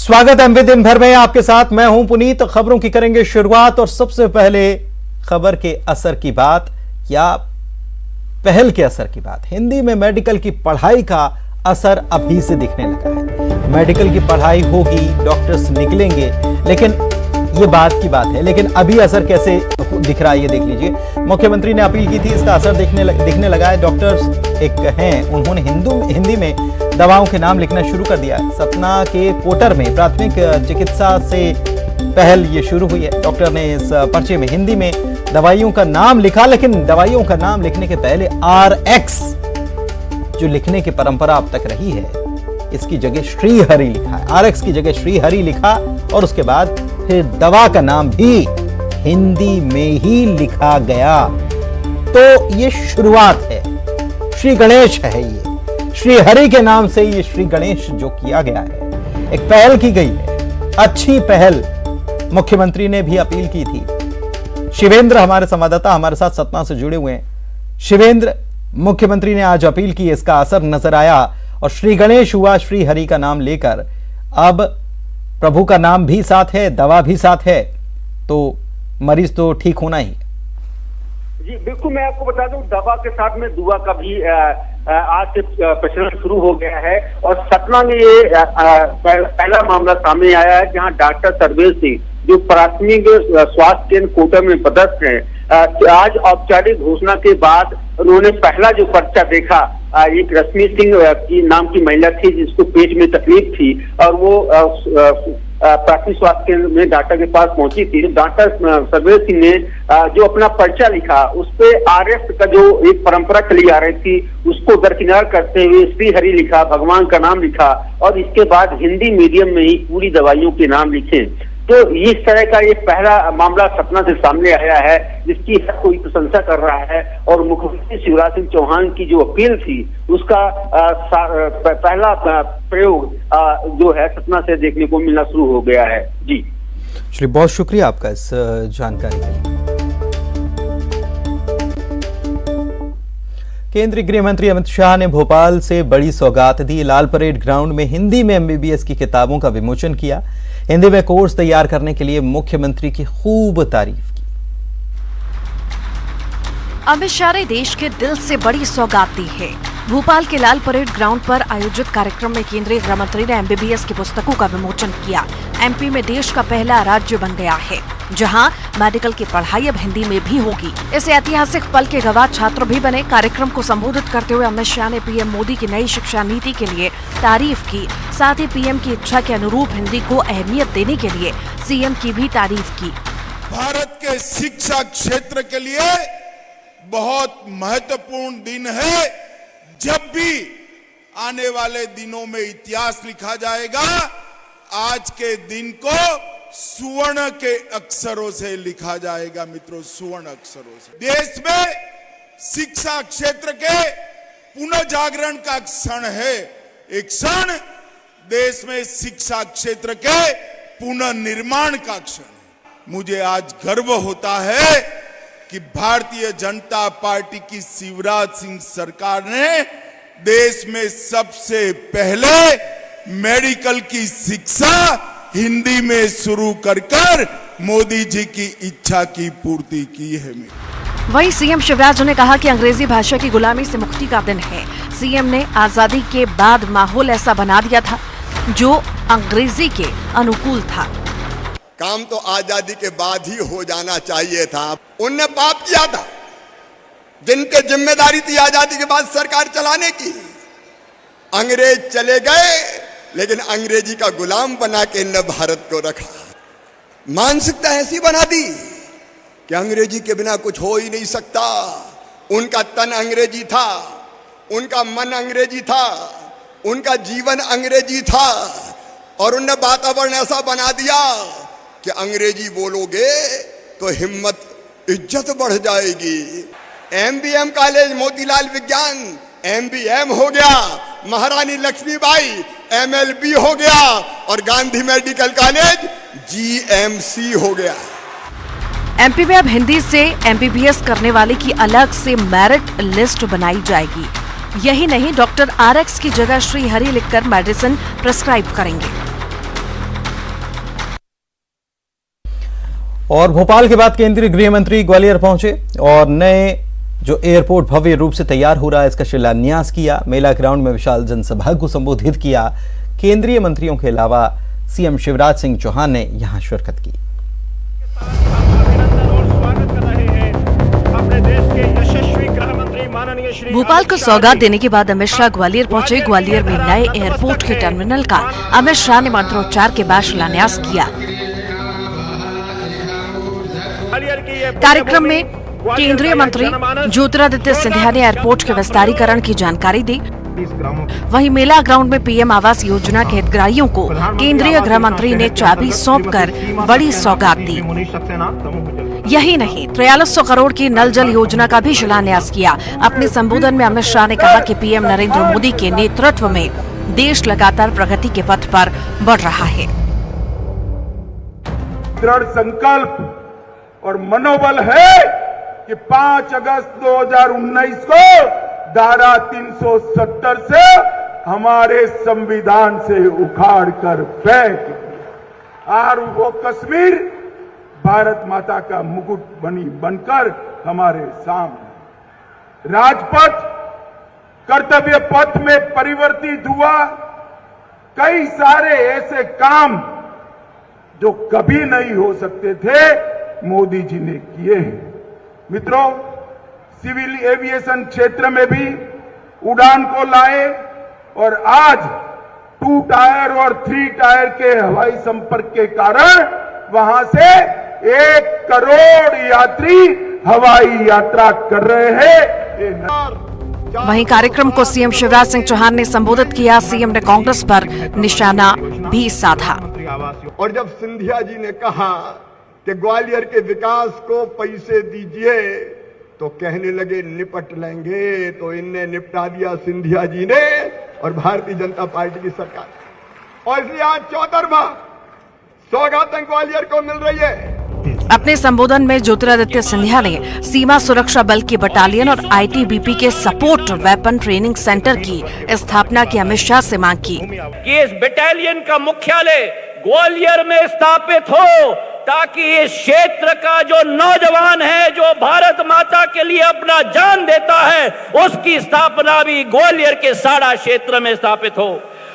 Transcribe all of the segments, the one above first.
स्वागत है एमपी दिन भर में आपके साथ। मैं हूं पुनीत। खबरों की करेंगे शुरुआत और सबसे पहले खबर के असर की बात या पहल के असर की बात। हिंदी में मेडिकल की पढ़ाई का असर अभी से दिखने लगा है। मेडिकल की पढ़ाई होगी, डॉक्टर्स निकलेंगे, लेकिन ये बात की बात है। लेकिन अभी असर कैसे दिख रहा है ये देख लीजिए। मुख्यमंत्री ने अपील की थी, इसका असर दिखने लगा है। डॉक्टर्स एक हैं, उन्होंने हिंदी में दवाओं के नाम लिखना शुरू कर दिया है। सतना के कोटर में प्राथमिक चिकित्सा से पहल ये शुरू हुई है। डॉक्टर ने इस पर्चे में हिंदी में दवाइयों का नाम लिखा, लेकिन दवाइयों का नाम लिखने के पहले RX जो लिखने की परंपरा अब तक रही है, इसकी जगह श्रीहरि लिखा है। RX की जगह श्रीहरि लिखा और उसके बाद फिर दवा का नाम भी हिंदी में ही लिखा गया। तो ये शुरुआत है। श्री गणेश है ये, श्री हरि के नाम से ये श्री गणेश जो किया गया है, एक पहल की गई है, अच्छी पहल। मुख्यमंत्री ने भी अपील की थी। शिवेंद्र हमारे संवाददाता हमारे साथ सतना से जुड़े हुए हैं। शिवेंद्र, मुख्यमंत्री ने आज अपील की, इसका असर नजर आया और श्री गणेश हुआ श्री हरि का नाम लेकर। अब प्रभु का नाम भी साथ है, दवा भी साथ है, तो मरीज तो ठीक होना ही। जी बिल्कुल, मैं आपको बता दूं, दवा के साथ में दुआ का भी आज से प्रचलन शुरू हो गया है। और सतना में ये पहला मामला सामने आया है, जहां डॉक्टर सर्वेश सिंह जो प्राथमिक स्वास्थ्य केंद्र कोटा में पदस्थ हैं, आज औपचारिक घोषणा के बाद उन्होंने पहला जो पर्चा देखा, एक रश्मि सिंह की नाम की महिला थी जिसको पेट में तकलीफ थी और वो प्राथमिक स्वास्थ्य केंद्र में डॉक्टर के पास पहुंची थी। डॉक्टर सर्वेश सिंह ने जो अपना पर्चा लिखा, उस पे RX का जो एक परंपरा चली आ रही थी उसको दरकिनार करते हुए श्री हरि लिखा, भगवान का नाम लिखा और इसके बाद हिंदी मीडियम में ही पूरी दवाइयों के नाम लिखे। तो इस तरह का ये पहला मामला सतना से सामने आया है, जिसकी हर कोई प्रशंसा कर रहा है। और मुख्यमंत्री शिवराज सिंह चौहान की जो अपील थी, उसका पहला प्रयोग जो है सतना से देखने को मिलना शुरू हो गया है। जी चलिए, बहुत शुक्रिया आपका इस जानकारी के लिए। केंद्रीय गृह मंत्री अमित शाह ने भोपाल से बड़ी सौगात दी। लाल परेड ग्राउंड में हिंदी में MBBS की किताबों का विमोचन किया। हिंदी में कोर्स तैयार करने के लिए मुख्यमंत्री की खूब तारीफ की। अमित शाह ने देश के दिल से बड़ी सौगात दी है। भोपाल के लाल परेड ग्राउंड पर आयोजित कार्यक्रम में केंद्रीय गृह मंत्री ने MBBS की पुस्तकों का विमोचन किया। MP में देश का पहला राज्य बन गया है जहां मेडिकल की पढ़ाई अब हिंदी में भी होगी। इस ऐतिहासिक पल के गवाह छात्र भी बने। कार्यक्रम को संबोधित करते हुए अमित शाह ने PM मोदी की नई शिक्षा नीति के लिए तारीफ की। साथ ही PM की इच्छा के अनुरूप हिंदी को अहमियत देने के लिए CM की भी तारीफ की। भारत के शिक्षा क्षेत्र के लिए बहुत महत्वपूर्ण दिन है। जब भी आने वाले दिनों में इतिहास लिखा जाएगा, आज के दिन को सुवर्ण के अक्षरों से लिखा जाएगा। मित्रों, सुवर्ण अक्षरों से। देश में शिक्षा क्षेत्र के पुनर्जागरण का क्षण है। एक क्षण देश में शिक्षा क्षेत्र के पुनर्निर्माण का क्षण है। मुझे आज गर्व होता है कि भारतीय जनता पार्टी की शिवराज सिंह सरकार ने देश में सबसे पहले मेडिकल की शिक्षा हिंदी में शुरू कर मोदी जी की इच्छा की पूर्ति की है। वहीं CM शिवराज ने कहा कि अंग्रेजी भाषा की गुलामी से मुक्ति का दिन है। CM ने आजादी के बाद माहौल ऐसा बना दिया था जो अंग्रेजी के अनुकूल था। काम तो आजादी के बाद ही हो जाना चाहिए था। उनने पाप किया था, जिनके जिम्मेदारी थी आजादी के बाद सरकार चलाने की। अंग्रेज चले गए, लेकिन अंग्रेजी का गुलाम बना के इन्होंने भारत को रखा। मानसिकता ऐसी बना दी कि अंग्रेजी के बिना कुछ हो ही नहीं सकता। उनका तन अंग्रेजी था, उनका मन अंग्रेजी था, उनका जीवन अंग्रेजी था और उनने वातावरण ऐसा बना दिया कि अंग्रेजी बोलोगे तो हिम्मत, इज्जत बढ़ जाएगी। MBM कॉलेज मोतीलाल विज्ञान MBM हो गया, महारानी लक्ष्मीबाई MLB हो गया और गांधी मेडिकल कॉलेज GMC हो गया। MP में अब हिंदी से MBBS करने वाले की अलग से मेरिट लिस्ट बनाई जाएगी। यही नहीं, डॉक्टर RX की जगह श्री हरि लिखकर मेडिसिन प्रेस्क्राइब करेंगे। और भोपाल के बाद केंद्रीय गृह मंत्री ग्वालियर पहुंचे और नए जो एयरपोर्ट भव्य रूप से तैयार हो रहा है इसका शिलान्यास किया। मेला ग्राउंड में विशाल जनसभा को संबोधित किया। केंद्रीय मंत्रियों के अलावा सीएम शिवराज सिंह चौहान ने यहां शिरकत की। भोपाल को सौगात देने के बाद अमित शाह ग्वालियर पहुंचे। ग्वालियर में नए एयरपोर्ट के टर्मिनल का अमित शाह ने मंत्रोच्चार के बाद शिलान्यास किया। कार्यक्रम में केंद्रीय मंत्री ज्योतिरादित्य सिंधिया ने एयरपोर्ट के विस्तारीकरण की जानकारी दी। वहीं मेला ग्राउंड में पीएम आवास योजना के हितग्राहियों को केंद्रीय गृह मंत्री ने चाबी सौंपकर बड़ी सौगात दी। यही नहीं, 4300 करोड़ की नल जल योजना का भी शिलान्यास किया। अपने संबोधन में अमित शाह ने कहा कि पीएम नरेंद्र मोदी के नेतृत्व में देश लगातार प्रगति के पथ पर बढ़ रहा है। दृढ़ संकल्प और मनोबल है कि 5 अगस्त 2019 को धारा 370 से हमारे संविधान से उखाड़ कर फेंक दिया और वो कश्मीर भारत माता का मुकुट बनकर हमारे सामने राजपथ कर्तव्य पथ में परिवर्तित हुआ। कई सारे ऐसे काम जो कभी नहीं हो सकते थे मोदी जी ने किए हैं। मित्रों, सिविल एविएशन क्षेत्र में भी उड़ान को लाए और आज 2 टायर और 3 टायर के हवाई संपर्क के कारण वहां से 1 करोड़ यात्री हवाई यात्रा कर रहे हैं। वहीं कार्यक्रम को सीएम शिवराज सिंह चौहान ने संबोधित किया। सीएम ने कांग्रेस पर निशाना भी साधा। और जब सिंधिया जी ने कहा कि ग्वालियर के विकास को पैसे दीजिए तो कहने लगे निपट लेंगे, तो इनने निपटा दिया सिंधिया जी ने और भारतीय जनता पार्टी की सरकार। और इसलिए आज 14वां सौगात ग्वालियर को मिल रही है। अपने संबोधन में ज्योतिरादित्य सिंधिया ने सीमा सुरक्षा बल की बटालियन और आईटीबीपी के सपोर्ट वेपन ट्रेनिंग सेंटर की स्थापना की अमित शाह से मांग की कि इस बटालियन का मुख्यालय ग्वालियर में स्थापित हो, ताकि इस क्षेत्र का जो नौजवान है, जो भारत माता के लिए अपना जान देता है, उसकी स्थापना भी ग्वालियर के साड़ा क्षेत्र में स्थापित हो।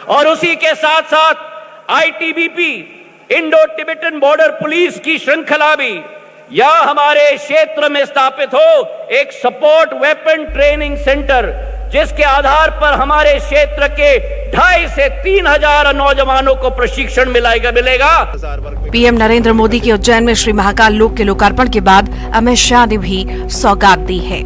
और उसी के साथ साथ ITBP Indo Tibetan border police की श्रृंखला भी यह हमारे क्षेत्र में स्थापित हो। एक सपोर्ट वेपन ट्रेनिंग सेंटर जिसके आधार पर हमारे क्षेत्र के 2,500 से 3,000 नौजवानों को प्रशिक्षण मिलेगा। पीएम नरेंद्र मोदी के उज्जैन में श्री महाकाल लोक के लोकार्पण के बाद अमित शाह ने भी सौगात दी है।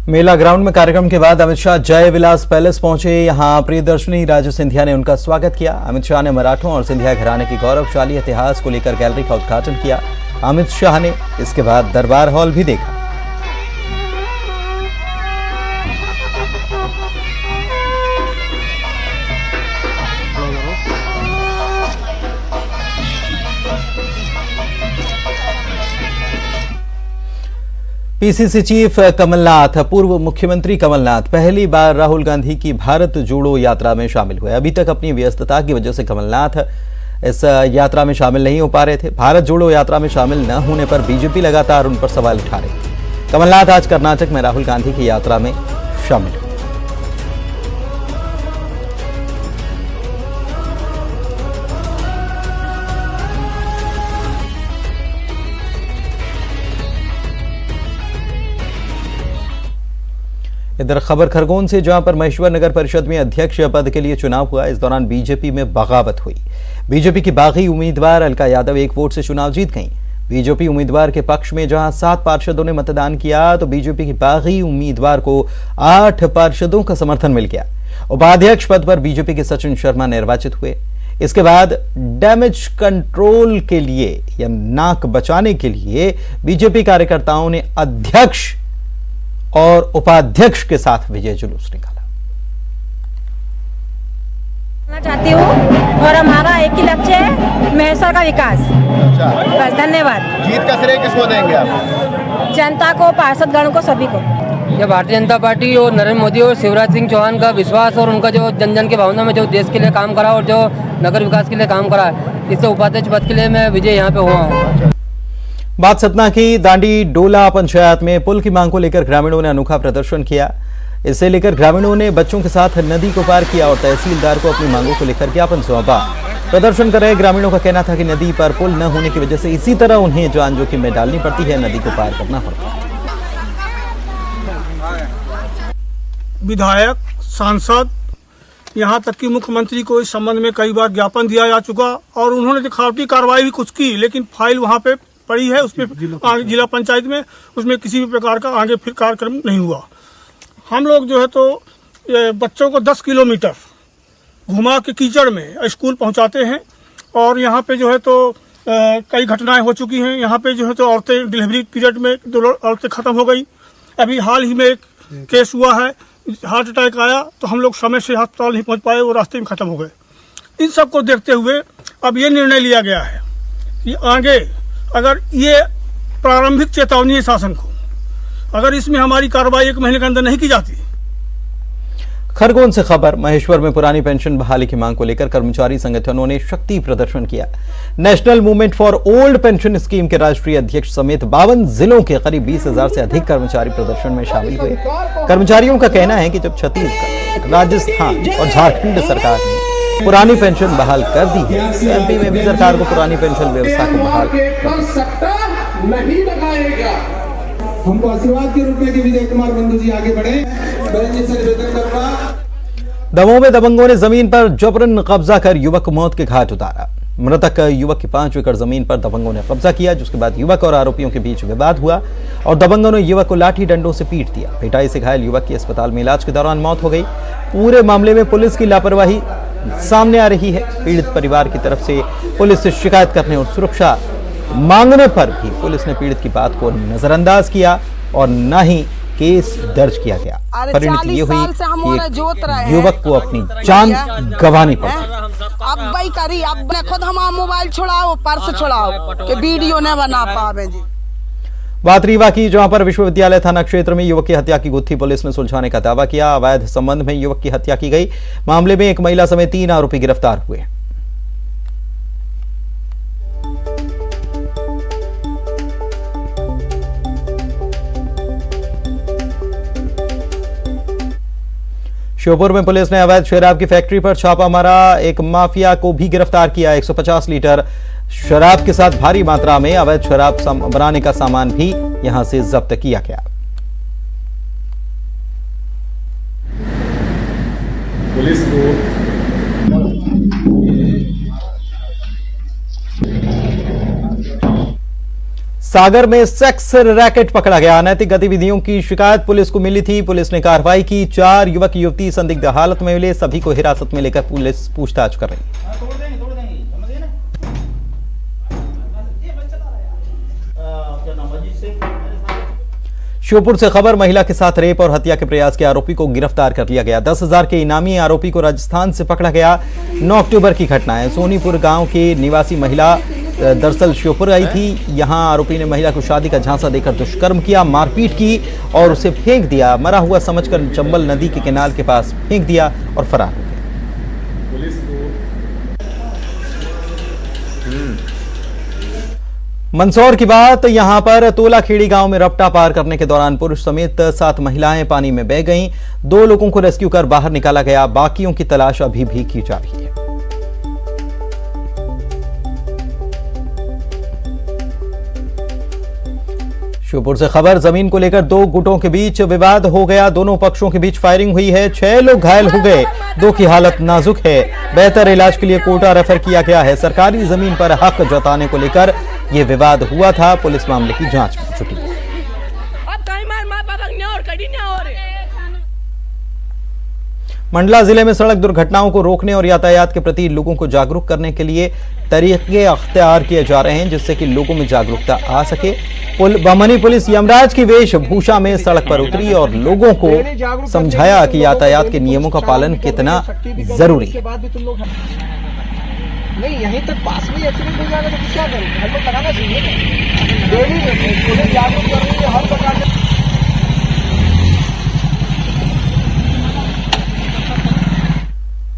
मेला ग्राउंड में कार्यक्रम के बाद अमित शाह जय विलास पैलेस पहुंचे। यहां प्रियदर्शनी राजू सिंधिया ने उनका स्वागत किया। अमित शाह ने मराठों और सिंधिया घराने की गौरवशाली इतिहास को लेकर गैलरी का उद्घाटन किया। अमित शाह ने इसके बाद दरबार हॉल भी देखा। पीसीसी चीफ कमलनाथ, पूर्व मुख्यमंत्री कमलनाथ पहली बार राहुल गांधी की भारत जोड़ो यात्रा में शामिल हुए। अभी तक अपनी व्यस्तता की वजह से कमलनाथ इस यात्रा में शामिल नहीं हो पा रहे थे। भारत जोड़ो यात्रा में शामिल न होने पर बीजेपी लगातार उन पर सवाल उठा रही थी। कमलनाथ आज कर्नाटक में राहुल गांधी की यात्रा में शामिल हुए। इधर खबर खरगोन से, जहां पर महेश्वर नगर परिषद में अध्यक्ष पद के लिए चुनाव हुआ। इस दौरान बीजेपी में बगावत हुई। बीजेपी की बागी उम्मीदवार अलका यादव 1 वोट से चुनाव जीत गईं। बीजेपी उम्मीदवार के पक्ष में जहां 7 पार्षदों ने मतदान किया, तो बीजेपी की बागी उम्मीदवार को 8 पार्षदों का समर्थन मिल गया। उपाध्यक्ष पद पर बीजेपी के सचिन शर्मा निर्वाचित हुए। इसके बाद डैमेज कंट्रोल के लिए या नाक बचाने के लिए बीजेपी कार्यकर्ताओं ने अध्यक्ष और उपाध्यक्ष के साथ विजय जुलूस निकाला। चाहती हूँ और हमारा एक ही लक्ष्य है, महेश्वर का विकास। बस, धन्यवाद। जीत का श्रेय किसको देंगे आप? जनता को, पार्षदगण को, सभी को। ये भारतीय जनता पार्टी और नरेंद्र मोदी और शिवराज सिंह चौहान का विश्वास और उनका जो जन जन की भावना में जो देश के लिए काम करा और जो नगर विकास के लिए काम करा, इस उपाध्यक्ष पद के लिए मैं विजय यहाँ पे हुआ हूँ। बात सतना की दांडी डोला पंचायत में पुल की मांग को लेकर ग्रामीणों ने अनोखा प्रदर्शन किया। इसे लेकर ग्रामीणों ने बच्चों के साथ नदी को पार किया और तहसीलदार को अपनी मांगों को लेकर ज्ञापन सौंपा। प्रदर्शन कर रहे ग्रामीणों का कहना था कि नदी पर पुल न होने की वजह से इसी तरह उन्हें जान जोखिम में डालनी पड़ती है, नदी को पार करना पड़ता है। विधायक, सांसद, यहाँ तक कि मुख्यमंत्री को इस संबंध में कई बार ज्ञापन दिया जा चुका और उन्होंने दिखावटी कार्रवाई भी कुछ की, लेकिन फाइल वहाँ पे पड़ी है, उसमें जिला पंचायत में, उसमें किसी भी प्रकार का आगे फिर कार्यक्रम नहीं हुआ। हम लोग जो है तो बच्चों को 10 किलोमीटर घुमा के कीचड़ में स्कूल पहुंचाते हैं और यहाँ पे जो है तो कई घटनाएं हो चुकी हैं। यहाँ पे जो है तो औरतें डिलीवरी पीरियड में 2 औरतें खत्म हो गई। अभी हाल ही में एक केस हुआ है, हार्ट अटैक आया तो हम लोग समय से अस्पताल नहीं पहुँच पाए, वो रास्ते में खत्म हो गए। इन सब को देखते हुए अब ये निर्णय लिया गया है कि आगे अगर ये प्रारंभिक चेतावनी है शासन को, अगर इसमें हमारी कार्रवाई 1 महीने के अंदर नहीं की जाती। खरगोन से खबर, महेश्वर में पुरानी पेंशन बहाली की मांग को लेकर कर्मचारी संगठनों ने शक्ति प्रदर्शन किया। National movement for old pension scheme के राष्ट्रीय अध्यक्ष समेत 52 जिलों के करीब 20,000 से अधिक कर्मचारी प्रदर्शन में शामिल हुए। कर्मचारियों का कहना है कि जब छत्तीसगढ़, राजस्थान और झारखंड सरकार ने पुरानी पेंशन बहाल कर दी है, तो एमपी में भी सरकार को पुरानी पेंशन व्यवस्था को बहाल हमको आशीर्वाद के रूप में कि विजय कुमार बंधु जी आगे बढ़े। मैं जी से निवेदन करूंगा। दमोह में दबंगों ने जमीन पर जबरन कब्जा कर युवक को मौत के घाट उतारा। मृतक युवक की 5 एकड़ जमीन पर दबंगों ने कब्जा किया, जिसके बाद युवक और आरोपियों के बीच विवाद हुआ और दबंगों ने युवक को लाठी डंडों से पीट दिया। पिटाई से घायल युवक की अस्पताल में इलाज के दौरान मौत हो गई। पूरे मामले में पुलिस की लापरवाही सामने आ रही है। पीड़ित परिवार की तरफ से पुलिस से शिकायत करने और सुरक्षा मांगने पर भी पुलिस ने पीड़ित की बात को नजरअंदाज किया और न ही केस दर्ज किया गया। परिणति ये हुई कि युवक को अपनी जान गंवानी पड़ी। अब भाई करी, अब खुद हम मोबाइल छुड़ाओ, पर्स छुड़ाओ कि वीडियो न बना पावे जी। बात रीवा की, जहां पर विश्वविद्यालय थाना क्षेत्र में युवक की हत्या की गुत्थी पुलिस ने सुलझाने का दावा किया। अवैध संबंध में युवक की हत्या की गई। मामले में एक महिला समेत 3 आरोपी गिरफ्तार हुए। श्योपुर में पुलिस ने अवैध शराब की फैक्ट्री पर छापा मारा। एक माफिया को भी गिरफ्तार किया। 150 लीटर शराब के साथ भारी मात्रा में अवैध शराब बनाने का सामान भी यहां से जब्त किया गया। पुलिस को सागर में सेक्स रैकेट पकड़ा गया। अनैतिक गतिविधियों की शिकायत पुलिस को मिली थी। पुलिस ने कार्रवाई की। 4 युवक युवती संदिग्ध हालत में मिले। सभी को हिरासत में लेकर पुलिस पूछताछ कर रही। श्योपुर से खबर, महिला के साथ रेप और हत्या के प्रयास के आरोपी को गिरफ्तार कर लिया गया। 10,000 के इनामी आरोपी को राजस्थान से पकड़ा गया। 9 अक्टूबर की घटना है। सोनीपुर गांव की निवासी महिला दरअसल श्योपुर आई थी। यहां आरोपी ने महिला को शादी का झांसा देकर दुष्कर्म किया, मारपीट की और उसे फेंक दिया। मरा हुआ समझकर चंबल नदी के किनारे के पास फेंक दिया और फरार हो गया। मंदसौर की बात, यहां पर तोलाखेड़ी गांव में रपटा पार करने के दौरान पुरुष समेत 7 महिलाएं पानी में बह गईं। 2 लोगों को रेस्क्यू कर बाहर निकाला गया। बाकियों की तलाश अभी भी की जा रही है। श्योपुर से खबर, जमीन को लेकर 2 गुटों के बीच विवाद हो गया। दोनों पक्षों के बीच फायरिंग हुई है। 6 लोग घायल हो गए। 2 की हालत नाजुक है। बेहतर इलाज के लिए कोटा रेफर किया गया है। सरकारी जमीन पर हक जताने को लेकर यह विवाद हुआ था। पुलिस मामले की जांच में जुटी। मंडला जिले में सड़क दुर्घटनाओं को रोकने और यातायात के प्रति लोगों को जागरूक करने के लिए तरीके अख्तियार किए जा रहे हैं, जिससे कि लोगों में जागरूकता आ सके। बमनी पुलिस यमराज की वेशभूषा में सड़क पर उतरी और लोगों को समझाया कि यातायात के नियमों का पालन कितना जरूरी है। नहीं, यहीं तक पास में एक्सीडेंट हो जाएगा तो क्या करें? हेलमेट लगाना चाहिए ना। पुलिस जागरूक कर रही है हर प्रकार के।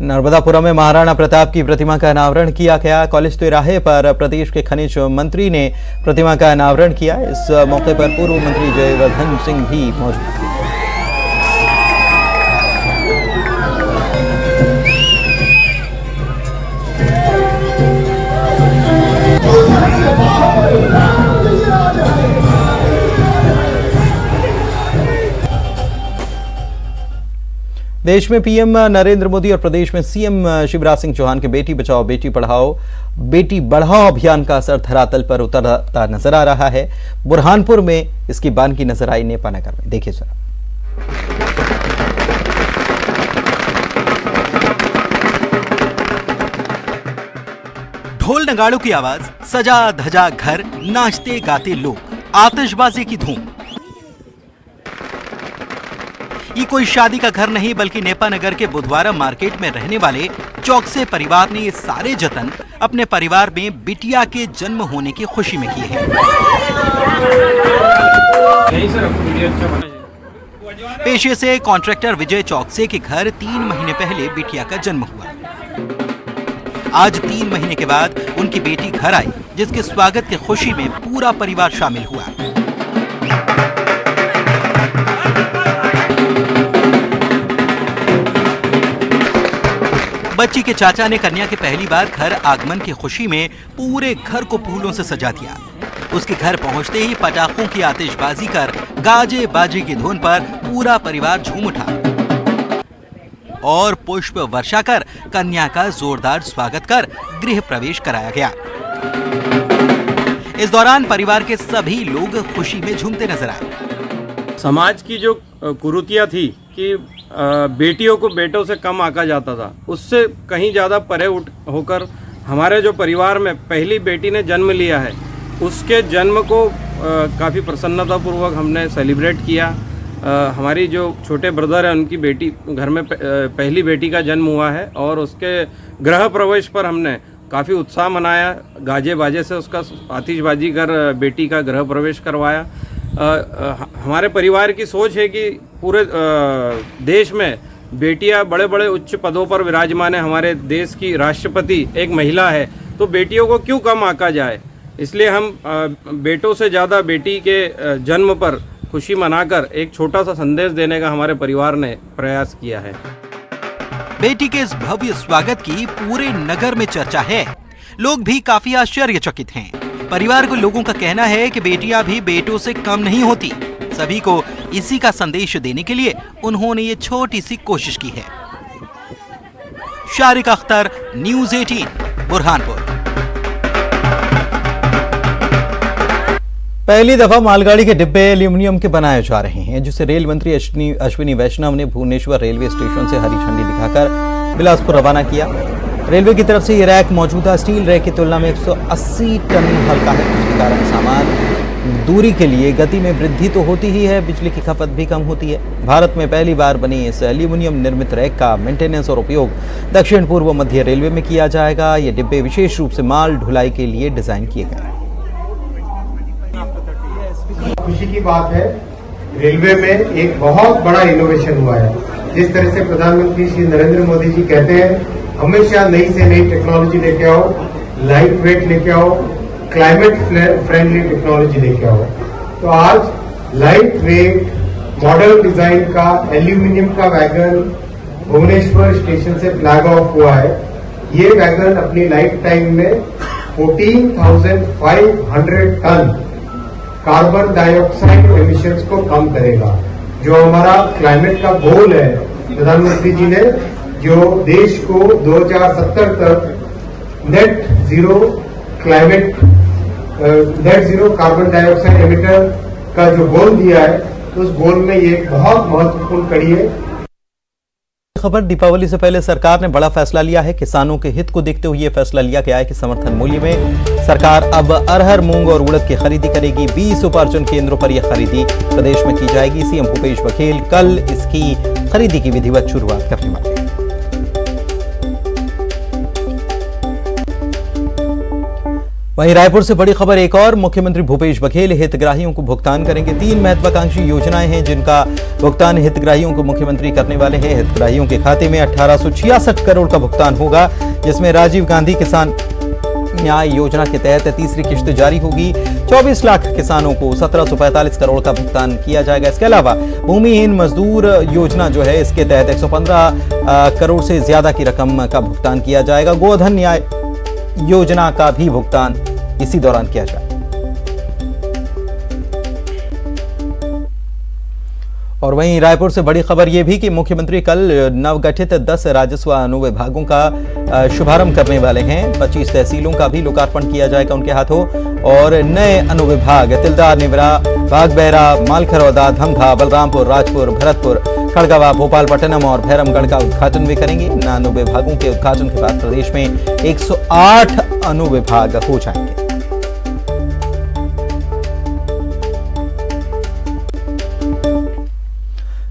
नर्मदापुरम में महाराणा प्रताप की प्रतिमा का अनावरण किया गया। कॉलेज तिराहे पर प्रदेश के खनिज मंत्री ने प्रतिमा का अनावरण किया। इस मौके पर पूर्व मंत्री जयवर्धन सिंह भी मौजूद थे। देश में पीएम नरेंद्र मोदी और प्रदेश में सीएम शिवराज सिंह चौहान के बेटी बचाओ बेटी बढ़ाओ अभियान का असर धरातल पर उतरता नजर आ रहा है। बुरहानपुर में इसकी बानगी नजर आई नेपानगर में। देखिए जरा। ढोल नगाड़ों की आवाज, सजा धजा घर, नाचते गाते लोग, आतिशबाजी की धूम। ये कोई शादी का घर नहीं बल्कि नेपानगर के बुधवारा मार्केट में रहने वाले चौकसे परिवार ने ये सारे जतन अपने परिवार में बिटिया के जन्म होने की खुशी में किए हैं। पेशे से कॉन्ट्रैक्टर विजय चौकसे के घर 3 महीने पहले बिटिया का जन्म हुआ। आज 3 महीने के बाद उनकी बेटी घर आई, जिसके स्वागत की खुशी में पूरा परिवार शामिल हुआ। बच्ची के चाचा ने कन्या के पहली बार घर आगमन की खुशी में पूरे घर को फूलों से सजा दिया। उसके घर पहुंचते ही पटाखों की आतिशबाजी कर गाजे बाजे की धुन पर पूरा परिवार झूम उठा और पुष्प वर्षा कर कन्या का जोरदार स्वागत कर गृह प्रवेश कराया गया। इस दौरान परिवार के सभी लोग खुशी में झूमते नजर आए। समाज की जो कुरीतियां थी कि बेटियों को बेटों से कम आंका जाता था, उससे कहीं ज़्यादा परे होकर हमारे जो परिवार में पहली बेटी ने जन्म लिया है, उसके जन्म को काफ़ी प्रसन्नतापूर्वक हमने सेलिब्रेट किया। हमारी जो छोटे ब्रदर हैं, उनकी बेटी घर में पहली बेटी का जन्म हुआ है और उसके गृह प्रवेश पर हमने काफ़ी उत्साह मनाया। गाजे बाजे से उसका आतिशबाजी कर बेटी का गृह प्रवेश करवाया। हमारे परिवार की सोच है कि पूरे देश में बेटियां बड़े बड़े उच्च पदों पर विराजमान है। हमारे देश की राष्ट्रपति एक महिला है, तो बेटियों को क्यों कम आंका जाए। इसलिए हम बेटों से ज़्यादा बेटी के जन्म पर खुशी मनाकर एक छोटा सा संदेश देने का हमारे परिवार ने प्रयास किया है। बेटी के इस भव्य स्वागत की पूरे नगर में चर्चा है। लोग भी काफी आश्चर्यचकित हैं। परिवार के लोगों का कहना है कि बेटियां भी बेटों से कम नहीं होती। सभी को इसी का संदेश देने के लिए उन्होंने ये छोटी सी कोशिश की है। शारिक अख्तर, न्यूज़ 18, बुरहानपुर। पहली दफा मालगाड़ी के डिब्बे एल्यूमिनियम के बनाए जा रहे हैं, जिसे रेल मंत्री अश्विनी वैष्णव ने भुवनेश्वर रेलवे स्टेशन से हरी झंडी दिखाकर बिलासपुर रवाना किया। रेलवे की तरफ से ये रैक मौजूदा स्टील रैक की तुलना में 180 टन हल्का है, जिसके कारण सामान दूरी के लिए गति में वृद्धि तो होती ही है, बिजली की खपत भी कम होती है। भारत में पहली बार बनी इस एल्यूमिनियम निर्मित रैक का मेंटेनेंस और उपयोग दक्षिण पूर्व मध्य रेलवे में किया जाएगा। ये डिब्बे विशेष रूप से माल ढुलाई के लिए डिजाइन किए गए हैं। खुशी की बात है, रेलवे में एक बहुत बड़ा इनोवेशन हुआ है। जिस तरह से प्रधानमंत्री श्री नरेंद्र मोदी जी कहते हैं, हमेशा नई से नई टेक्नोलॉजी लेके आओ, लाइट वेट लेके आओ, क्लाइमेट फ्रेंडली टेक्नोलॉजी लेके आओ। तो आज लाइट वेट मॉडल डिजाइन का एल्यूमिनियम का वैगन भुवनेश्वर स्टेशन से फ्लैग ऑफ हुआ है। ये वैगन अपनी लाइफ टाइम में 14,500 टन कार्बन डाइऑक्साइड एमिशंस को कम करेगा। जो हमारा क्लाइमेट का गोल है, प्रधानमंत्री जी ने जो देश को 2070 तक net zero carbon dioxide emitter का जो गोल दिया है, उस गोल में ये एक बहुत महत्वपूर्ण कड़ी है। खबर, दीपावली से पहले सरकार ने बड़ा फैसला लिया है। किसानों के हित को देखते हुए यह फैसला लिया गया है कि समर्थन मूल्य में सरकार अब अरहर, मूंग और उड़द की खरीदी करेगी। 20 उपार्जन केंद्रों पर यह खरीदी प्रदेश में की जाएगी। सीएम भूपेश बघेल कल इसकी खरीदी की विधिवत शुरुआत करने वाले हैं। वहीं रायपुर से बड़ी खबर एक और, मुख्यमंत्री भूपेश बघेल हितग्राहियों को भुगतान करेंगे। 3 महत्वाकांक्षी योजनाएं हैं जिनका भुगतान हितग्राहियों को मुख्यमंत्री करने वाले हैं। हितग्राहियों के खाते में 1866 करोड़ का भुगतान होगा, जिसमें राजीव गांधी किसान न्याय योजना के तहत तीसरी किश्त जारी होगी। 24 लाख किसानों को 1745 करोड़ का भुगतान किया जाएगा। इसके अलावा भूमिहीन मजदूर योजना जो है, इसके तहत 115 करोड़ से ज्यादा की रकम का भुगतान किया जाएगा। गोधन न्याय योजना का भी भुगतान इसी दौरान किया जाए। और वहीं रायपुर से बड़ी खबर यह भी कि मुख्यमंत्री कल नवगठित 10 राजस्व अनुविभागों का शुभारंभ करने वाले हैं। 25 तहसीलों का भी लोकार्पण किया जाएगा उनके हाथों। और नए अनुविभाग तिल्दा, निवरा, बागबहरा, मालखरौदा, धमधा, बलरामपुर, राजपुर, भरतपुर, खड़गवा, भोपालपट्टनम और भैरमगढ़ का उद्घाटन भी करेंगे। इन अनुविभागों के उद्घाटन के बाद प्रदेश में 108 अनुविभाग हो जाएंगे।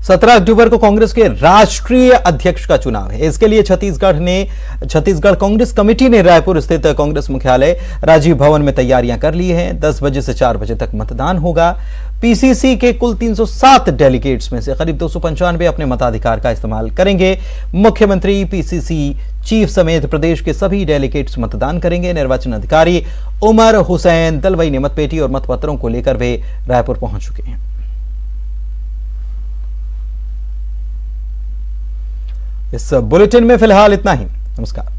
17 अक्टूबर को कांग्रेस के राष्ट्रीय अध्यक्ष का चुनाव है। इसके लिए छत्तीसगढ़ कांग्रेस कमेटी ने रायपुर स्थित कांग्रेस मुख्यालय राजीव भवन में तैयारियां कर ली हैं। 10 बजे से 4 बजे तक मतदान होगा। पीसीसी के कुल 307 डेलीगेट्स में से करीब 295 अपने मताधिकार का इस्तेमाल करेंगे। मुख्यमंत्री, पीसीसी चीफ समेत प्रदेश के सभी डेलीगेट्स मतदान करेंगे। निर्वाचन अधिकारी उमर हुसैन दलवई ने मतपेटी और मतपत्रों को लेकर वे रायपुर पहुंच चुके हैं। इस बुलेटिन में फिलहाल इतना ही। नमस्कार।